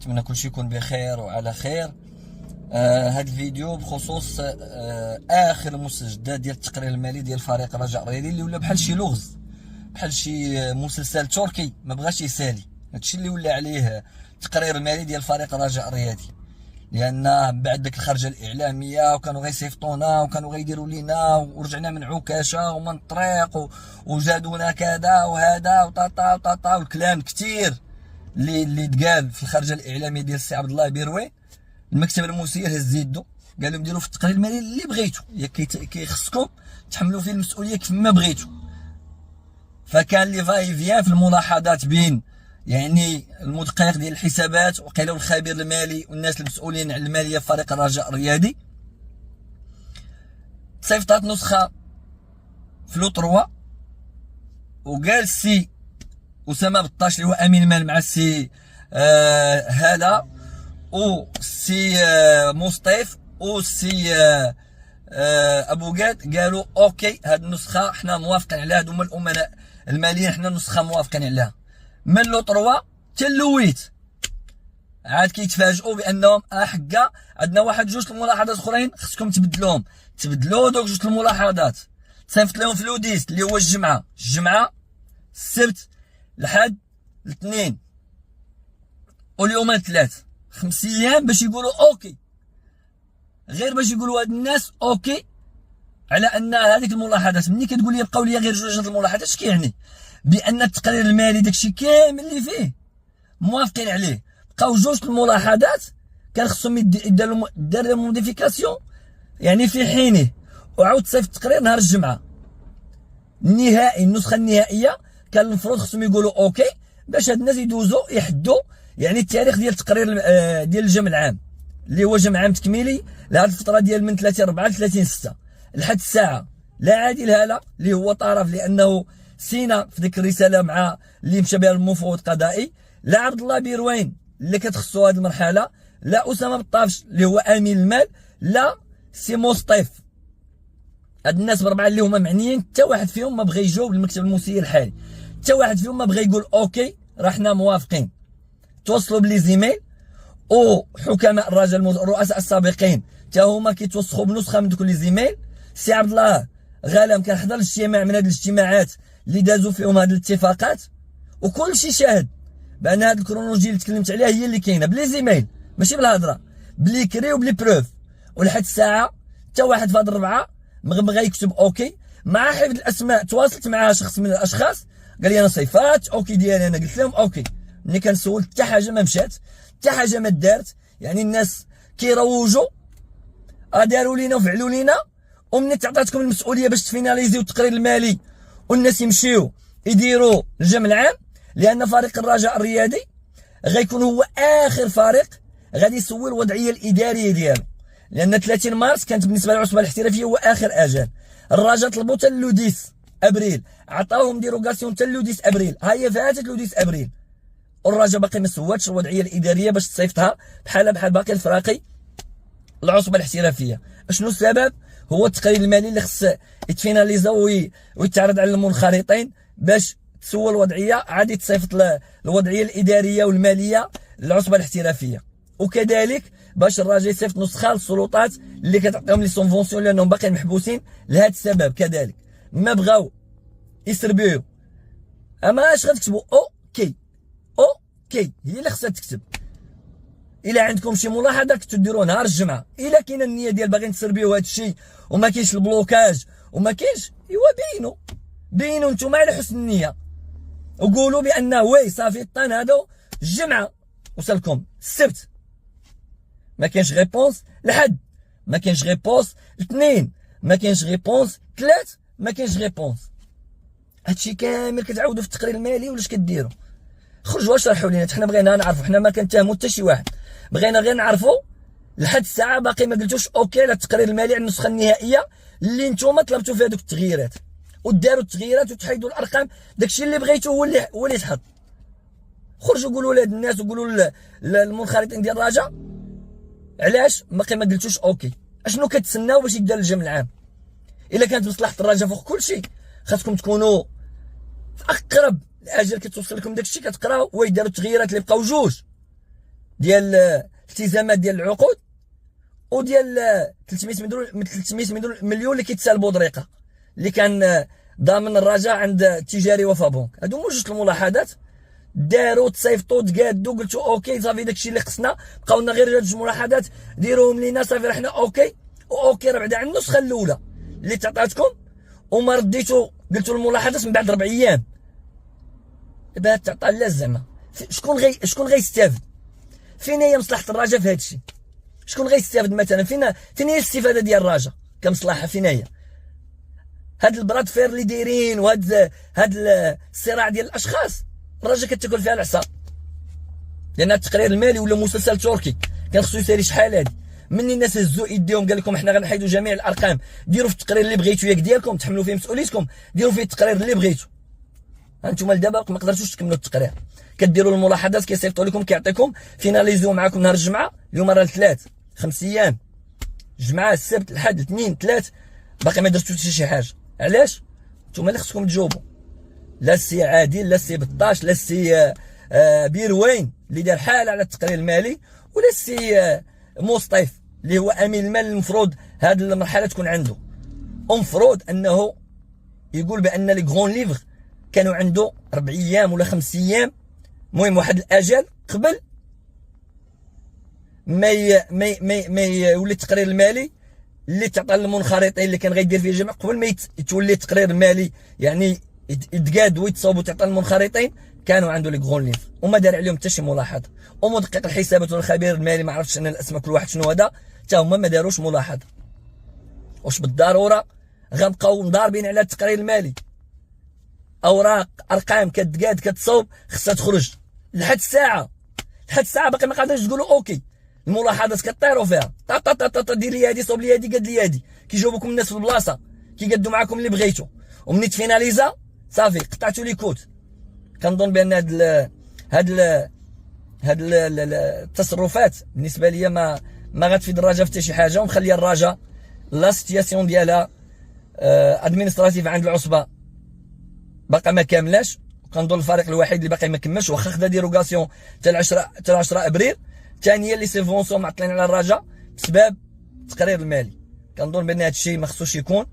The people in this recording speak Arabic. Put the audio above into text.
نتمنى كلشي يكون بخير وعلى خير. هذا الفيديو بخصوص اخر المستجدات ديال التقرير المالي ديال فريق الرجاء الرياضي اللي ولا بحال شي لغز، بحال شي مسلسل تركي ما بغاش يسالي. هادشي اللي ولا عليه التقرير المالي ديال فريق الرجاء الرياضي، لان بعد ديك الخرجه الاعلاميه وكانوا غيصيفطونا وكانوا غيديروا لينا ورجعنا من عكاشه ومن الطريق وزادونا كذا وهذا وطاطا وطاطا والكلام كثير اللي تقال في الخرجه الاعلاميه ديال السي عبد الله بيروي. المكتب المسير هز يدو قال لهم ديروا في التقرير المالي اللي بغيتوا، كيخصكم تحملوا فيه المسؤوليه كيف ما بغيتوا. فكان لي فاي فيان في الملاحظات بين يعني المدقق ديال الحسابات وقيلوا الخبير المالي والناس المسؤولين على الماليه في فريق الرجاء الرياضي. تصيفطات نسخه في لو 3 وقال السي اسامه بطاش اللي هو امين مال مع السي هاله والسي مصطيف والسي ابو قاد قالوا اوكي هاد النسخه حنا موافقين عليها، هادو هما الامناء الماليين حنا النسخه موافقين عليها. من لو 3 حتى اللويت عاد كيتفاجئوا بانهم حكا عندنا واحد جوج الملاحظات اخرين خصكم تبدلوهم. تبدلوا دوك جوج الملاحظات، صيفط لهم في لوديس اللي هو الجمعه السبت الحد الاثنين واليوم الثلاث، 5 ايام باش يقولوا اوكي، غير باش يقولوا هاد الناس اوكي على ان هذيك الملاحظات. ملي كتقول لي بقاو لي غير جوج الملاحظات اش كيعني؟ بان التقرير المالي داكشي كامل اللي فيه موافقين عليه، بقاو جوج الملاحظات كان خصهم يدار لهم موديفيكاسيون يعني في حينه، وعاود تصيفط التقرير نهار الجمعه النهائي. النسخه النهائيه كان المفروض خصهم يقولوا اوكي باش هاد الناس يدوزوا يحدوا يعني التاريخ ديال التقرير ديال الجمع العام اللي هو جمع عام تكميلي لهاد الفتره ديال من 30/4 ل 30/6 لحد الساعه. لا عادل هاله اللي هو طرف لانه سينا في ديك الرساله مع اللي مشى بها المفوض القضائي، لا عبد الله بيروين اللي كتخصو هذه المرحله، لا اسامه بالطافش اللي هو امين المال، لا سي مصطيف. هاد الناس بربعه اللي هما معنيين حتى واحد فيهم ما بغى يجاوب المكتب المسير الحالي، حتى واحد فيهم ما بغى يقول اوكي راه حنا موافقين. توصلوا بلي زيميل وحكماء الرؤساء السابقين حتى هما كيتوسخوا بنسخه من دوك لي زيميل. سي عبد الله غالم كان حضر الاجتماع من هاد الاجتماعات اللي دازوا فيهم هاد الاتفاقات، وكل شيء شاهد بان هاد الكرونولوجي اللي تكلمت عليها هي اللي كاينه بلي زيميل ماشي بالهضره، بلي كري وبلي بروف. ولحد الساعه حتى واحد في هاد الربعه بغى يكتب اوكي. مع حفظ الاسماء تواصلت مع شخص من الاشخاص قال لي انا صيفات اوكي ديالي، انا قلت لهم اوكي. ملي كنسول حتى حاجه ما مشات، حتى حاجه ما دارت. يعني الناس كيروجوا داروا لينا وفعلوا لينا، ومني تعطاتكم المسؤوليه باش تفيناليزيو التقرير المالي والناس يمشيو يديروا الجمع العام، لان فريق الرجاء الرياضي غيكون هو اخر فريق غادي يسوي الوضعيه الاداريه ديالو، لان 30 مارس كانت بالنسبه للعصبه الاحترافيه هو اخر اجل. الرجاء طلبوا حتى لوديس ابريل، عطاوهم ديروغاسيون حتى لوديس ابريل، ها هي فاتت لوديس ابريل، والرجاء باقي ما سواتش الوضعيه الاداريه باش تصيفطها بحال باقي الفراقي العصبه الاحترافيه. شنو السبب؟ هو التقرير المالي اللي خص يتفيناليزا ويتعرض على المنخرطين باش تسوى الوضعيه، عادي تصيفط الوضعيه الاداريه والماليه للعصبه الاحترافيه. وكذلك باش الرجاء يصيفط نسخه للسلطات اللي كتعطيهم لي سونفونسيون لانهم باقيين محبوسين لهذا السبب. كذلك ما بغاو يسربيو، اما اش غتكتبوا اوكي هي اللي خصها تكتب. الا عندكم شي ملاحظه كنتو ديروها نهار الجمعه، الا كاينه النيه ديال باغيين تسربيو هذا الشيء وما كاينش البلوكاج وما كاينش، ايوا بينوا نتوما على حسن النيه وقولوا بان وي صافي الطن هذا الجمعه وصلكم السبت ما كاينش ريبونس، الحد ما كاينش ريبونس، الاثنين ما كاينش ريبونس، ثلاث ما كاينش ريبونس. هادشي كامل كتعاودوا في التقرير المالي ولاش كديروا؟ خرجوا اشرحوا لينا، حنا بغينا نعرفوا، حنا ما كنتهموا حتى شي واحد، بغينا غير نعرفوا. لحد الساعه باقي ما قلتوش اوكي على التقرير المالي على النسخه النهائيه اللي نتوما طلبتوا فيها دوك التغييرات، وداروا التغييرات وتحيدوا الارقام. داكشي اللي بغيتو هو اللي تحط. خرجوا قولوا لهاد الناس وقولوا للمنخرطين ديال الرجاء علاش باقي ما قلتوش اوكي، اشنو كتسناو باش يدار الجمع العام؟ الا كانت مصلحه الرجاء فوق كل شيء خاصكم تكونوا في اقرب الاجل كتوصل لكم داكشي كتقراو ويداروا التغييرات اللي بقاو جوج ديال التزامات ديال العقود وديال 300 مليون اللي كيتسالبوا طريقه اللي كان ضامن الرجاء عند التجاري وفا بنك. هادو هما جوج الملاحظات داروا تصيفطوا تقادوا قلتوا اوكي صافي داكشي اللي خصنا، بقاو لنا غير جوج ملاحظات ديروهم لينا صافي راه حنا اوكي. واوكي راه بعدا عن النسخه الاولى اللي تعطاتكم وما رديتوا قلتوا الملاحظات من بعد 4 ايام. دابا تعطى لا زعما شكون غيستافد؟ فين هي مصلحه الرجاء في هذا الشيء؟ شكون غيستافد مثلا؟ فين هي الاستفاده ديال الرجاء كمصلحه؟ فين هي؟ هاد البراد فير اللي دايرين وهاد الصراع ديال الاشخاص الرجاء كتاكل فيها العصا، لان التقرير المالي ولا مسلسل تركي كان خصو يسالي شحال هادي. مني الناس هزوا ايديهم قال لكم حنا غنحيدوا جميع الارقام، ديروا في التقرير اللي بغيتوا ياك ديالكم تحملوا فيه مسؤوليتكم، ديروا فيه التقرير اللي بغيتوا. هانتوما لدابا ما قدرتوش تكملوا التقرير، كديروا الملاحظات كيصيفطوا لكم كيعطيكم فيناليزيو معاكم نهار الجمعه. اليوم راه الثلاث 5 ايام، الجمعه السبت الحد الاثنين ثلاث، باقي ما درتوش حتى شي حاجه. علاش؟ نتوما اللي خصكم تجاوبوا، لا السي عادل لا السي بطاش لا السي بيروين اللي دار حاله على التقرير المالي، ولا السي مصطفى اللي هو امين المال. المفروض هذه المرحله تكون عنده، ومفروض انه يقول بان لي غون ليفر كانوا عنده 4 ايام ولا 5 ايام، المهم واحد الاجل قبل ما يولي التقرير المالي اللي تعطى للمنخرطين اللي كان غيدير فيه الجمع قبل ما يتولي التقرير المالي يعني يتقاد ويتصاوب وتعطى للمنخرطين. كانوا عنده لي غون ليفر وما دار عليهم حتى شي ملاحظه، ومدقق الحسابات والخبير المالي ما عرفتش انا الاسماء كل واحد شنو هذا، حتى هما ما داروش ملاحظه. واش بالضروره غنبقاو مضاربين على التقرير المالي؟ اوراق ارقام كتقاد كتصاوب خصها تخرج لحد الساعه باقي ما قادرينش تقولوا اوكي. الملاحظات كطيروا فيها طا دير لي هادي صوب لي هادي قاد لي هادي، كيجاوبوكم الناس في البلاصه كيقادوا معاكم اللي بغيتوا، ومني تفيناليزا صافي قطعتوا لي كوت. كنظن بان هاد التصرفات بالنسبه لي ما غتفيد الرجاء في حتى شي حاجه، ومخليه الرجاء لا سيتياسيون ديالها ادمينستراتيف عند العصبه باقا ما كاملاش. كنظن الفريق الوحيد اللي باقي ما كملش واخا خدا ديروغاسيون حتى 10 ابريل، ثانيا لي سيفونسيون معطلين على الرجاء بسبب التقرير المالي. كنظن بان هذا الشيء ما خصوش يكون.